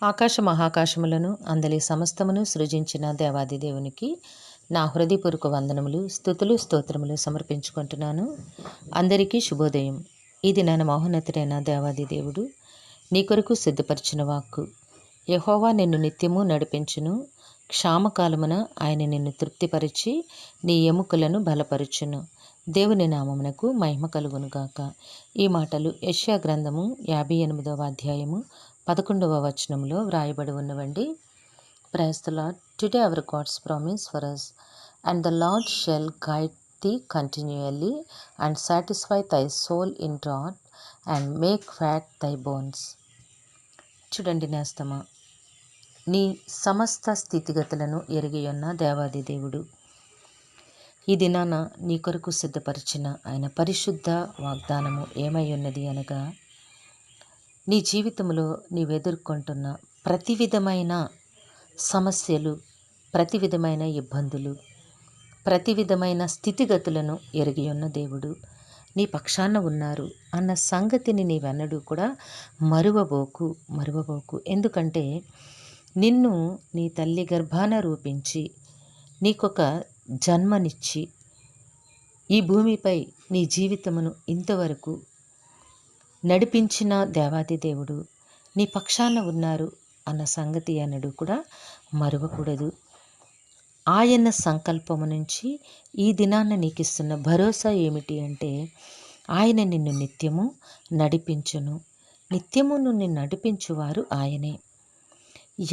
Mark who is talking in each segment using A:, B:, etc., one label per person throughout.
A: ఆకాశ మహాకాశములను అందలి సమస్తమును సృజించిన దేవాది దేవునికి నా హృదయపూర్వక వందనములు, స్తుతులు, స్తోత్రములు సమర్పించుకుంటున్నాను. అందరికీ శుభోదయం. ఇది నేను మహోన్నతుడైన దేవాది దేవుడు నీ కొరకు సిద్ధపరిచిన వాక్కు. యెహోవా నిన్ను నిత్యము నడిపించును, క్షామకాలమున ఆయన నిన్ను తృప్తిపరిచి నీ ఎముకలను బలపరుచును. దేవుని నామమునకు మహిమ కలుగునుగాక. ఈ మాటలు యెషయా గ్రంథము 58వ అధ్యాయము 11వ వచనంలో వ్రాయబడి ఉన్నవండి. Praise the Lord. Today our God's promise for us, and the Lord shall guide thee continually, and satisfy thy soul in drought, and make fat thy bones. చూడండి నేస్తమా, నీ సమస్త స్థితిగతులను ఎరిగి ఉన్న దేవాది దేవుడు ఈ దినాన నీ కొరకు సిద్ధపరిచిన ఆయన పరిశుద్ధ వాగ్దానము ఏమై ఉన్నది అనగా, నీ జీవితంలో నీవు ఎదుర్కొంటున్న ప్రతి విధమైన సమస్యలు, ప్రతి విధమైన ఇబ్బందులు, ప్రతి విధమైన స్థితిగతులను ఎరిగి ఉన్న దేవుడు నీ పక్షాన ఉన్నారు అన్న సంగతిని నీవెన్నడూ కూడా మరువబోకు. ఎందుకంటే నిన్ను నీ తల్లి గర్భాన రూపించి నీకొక జన్మనిచ్చి ఈ భూమిపై నీ జీవితమును ఇంతవరకు నడిపించిన దేవాది దేవుడు నీ పక్షాన ఉన్నారు అన్న సంగతి అన్నడు కూడా మరువకూడదు. ఆయన సంకల్పము నుంచి ఈ దినాన్న నీకు ఇస్తున్న భరోసా ఏమిటి అంటే, ఆయన నిన్ను నిత్యము నడిపించును. నిత్యము నిన్ను నడిపించువారు ఆయనే.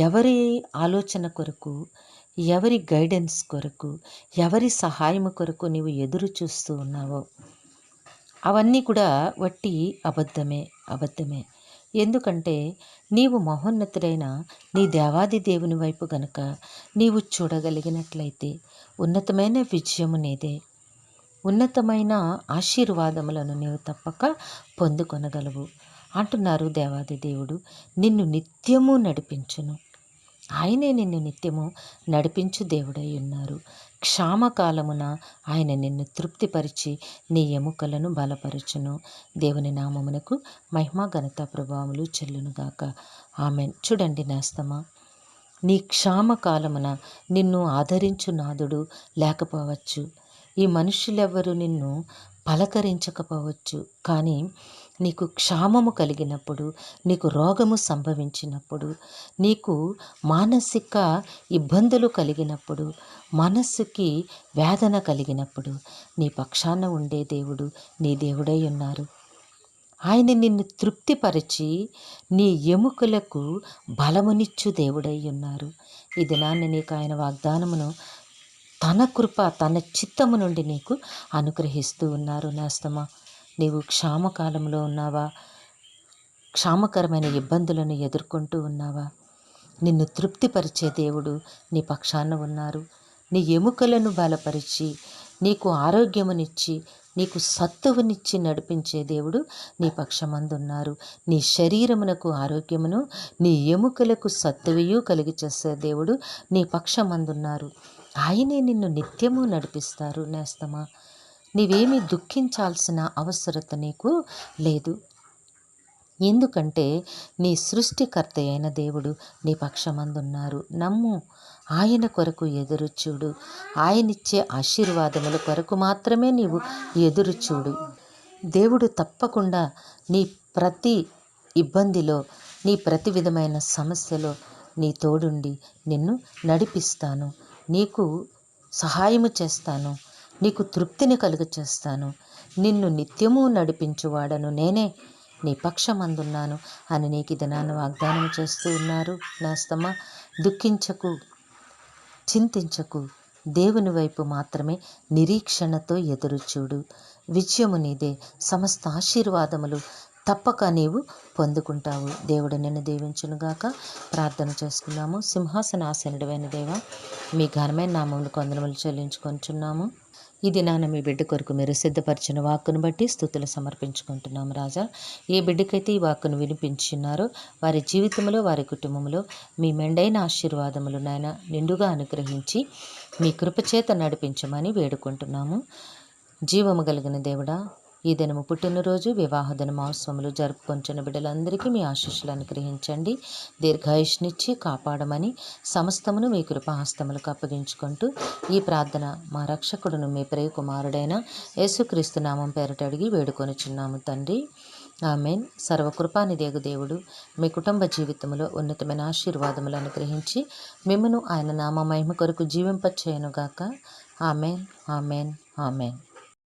A: ఎవరి ఆలోచన కొరకు, ఎవరి గైడెన్స్ కొరకు, ఎవరి సహాయము కొరకు నీవు ఎదురు చూస్తూ ఉన్నావో అవన్నీ కూడా వట్టి అబద్ధమే. ఎందుకంటే నీవు మహోన్నతుడైన నీ దేవాది దేవుని వైపు గనుక నీవు చూడగలిగినట్లయితే ఉన్నతమైన విజయము నీదే, ఉన్నతమైన ఆశీర్వాదములను నీవు తప్పక పొందుకొనగలవు అంటున్నారు దేవాది దేవుడు. నిన్ను నిత్యము నడిపించును. ఆయనే నిన్ను నిత్యము నడిపించు దేవుడై ఉన్నారు. క్షామకాలమున ఆయన నిన్ను తృప్తిపరిచి నీ ఎముకలను బలపరచును. దేవుని నామమునకు మహిమ ఘనత ప్రభావములు చెల్లునుగాక. ఆమెన్. చూడండి నేస్తమా, నీ క్షామకాలమున నిన్ను ఆదరించు నాదుడు లేకపోవచ్చు, ఈ మనుషులెవ్వరూ నిన్ను పలకరించకపోవచ్చు. కానీ నీకు క్షామము కలిగినప్పుడు, నీకు రోగము సంభవించినప్పుడు, నీకు మానసిక ఇబ్బందులు కలిగినప్పుడు, మనస్సుకి వేదన కలిగినప్పుడు నీ పక్షాన ఉండే దేవుడు నీ దేవుడై ఉన్నారు. ఆయన నిన్ను తృప్తిపరిచి నీ ఎముకలకు బలమునిచ్చు దేవుడై ఉన్నారు. ఈ దినాన్ని నీకు ఆయన వాగ్దానమును తన కృప, తన చిత్తము నుండి నీకు అనుగ్రహిస్తూ ఉన్నారు. నేస్తమా, నీవు క్షామకాలంలో ఉన్నావా? క్షామకరమైన ఇబ్బందులను ఎదుర్కొంటూ ఉన్నావా? నిన్ను తృప్తిపరిచే దేవుడు నీ పక్షాన ఉన్నారు. నీ ఎముకలను బలపరిచి నీకు ఆరోగ్యమునిచ్చి నీకు సత్తువునిచ్చి నడిపించే దేవుడు నీ పక్షమందున్నారు. నీ శరీరమునకు ఆరోగ్యమును, నీ ఎముకలకు సత్తువయు కలిగి చేసే దేవుడు నీ పక్షమందున్నారు. ఆయనే నిన్ను నిత్యము నడిపిస్తారు. నేస్తమా, నీవేమీ దుఃఖించాల్సిన అవసరత నీకు లేదు. ఎందుకంటే నీ సృష్టికర్త అయిన దేవుడు నీ పక్షమందున్నారు. నమ్ము, ఆయన కొరకు ఎదురుచూడు. ఆయనిచ్చే ఆశీర్వాదముల కొరకు మాత్రమే నీవు ఎదురుచూడు. దేవుడు తప్పకుండా నీ ప్రతి ఇబ్బందిలో, నీ ప్రతి విధమైన సమస్యలో నీ తోడుండి నిన్ను నడిపిస్తాను, నీకు సహాయము చేస్తాను, నీకు తృప్తిని కలుగచేస్తాను, నిన్ను నిత్యము నడిపించువాడను నేనే, నీ పక్షమందున్నాను అని నీకు దినాన్ని వాగ్దానం చేస్తూ ఉన్నారు. నేస్తమా, దుఃఖించకు, చింతించకు. దేవుని వైపు మాత్రమే నిరీక్షణతో ఎదురుచూడు. విజయము నీదే. సమస్త ఆశీర్వాదములు తప్పక నీవు పొందుకుంటావు. దేవుడు నిన్ను దీవించునుగాక. ప్రార్థన చేసుకున్నాము. సింహాసనాసనుడైన దేవా, మీ ఘనమైన నామములకు వందనములు చెల్లించుకొంచున్నాము. ఇది నాన్న మీ బిడ్డ కొరకు మీరు సిద్ధపరిచిన వాక్కును బట్టి స్తుతులు సమర్పించుకుంటున్నాము. రాజా, ఏ బిడ్డకైతే ఈ వాక్కును వినిపించున్నారో వారి జీవితంలో, వారి కుటుంబంలో మీ మెండైన ఆశీర్వాదములు నాయన నిండుగా అనుగ్రహించి మీ కృపచేత నడిపించమని వేడుకుంటున్నాము. జీవము కలిగిన దేవుడా, ఈ దినము పుట్టినరోజు, వివాహ దిన మహోత్సవములు జరుపుకొంచున్న బిడ్డలందరికీ మీ ఆశీస్సులు అనుగ్రహించండి. దీర్ఘాయుష్నిచ్చి కాపాడమని సమస్తమును మీ కృపాహస్తములకు అప్పగించుకుంటూ ఈ ప్రార్థన మా రక్షకుడును మీ ప్రియ కుమారుడైన యేసుక్రీస్తు నామం పేరట అడిగి వేడుకొనుచున్నాము తండ్రి. ఆమేన్. సర్వకృపానిదేగు దేవుడు మీ కుటుంబ జీవితంలో ఉన్నతమైన ఆశీర్వాదములు అనుగ్రహించి మిమ్మును ఆయన నామ మహిమ కొరకు జీవింపచేయునుగాక. ఆమేన్, ఆమేన్, ఆమేన్.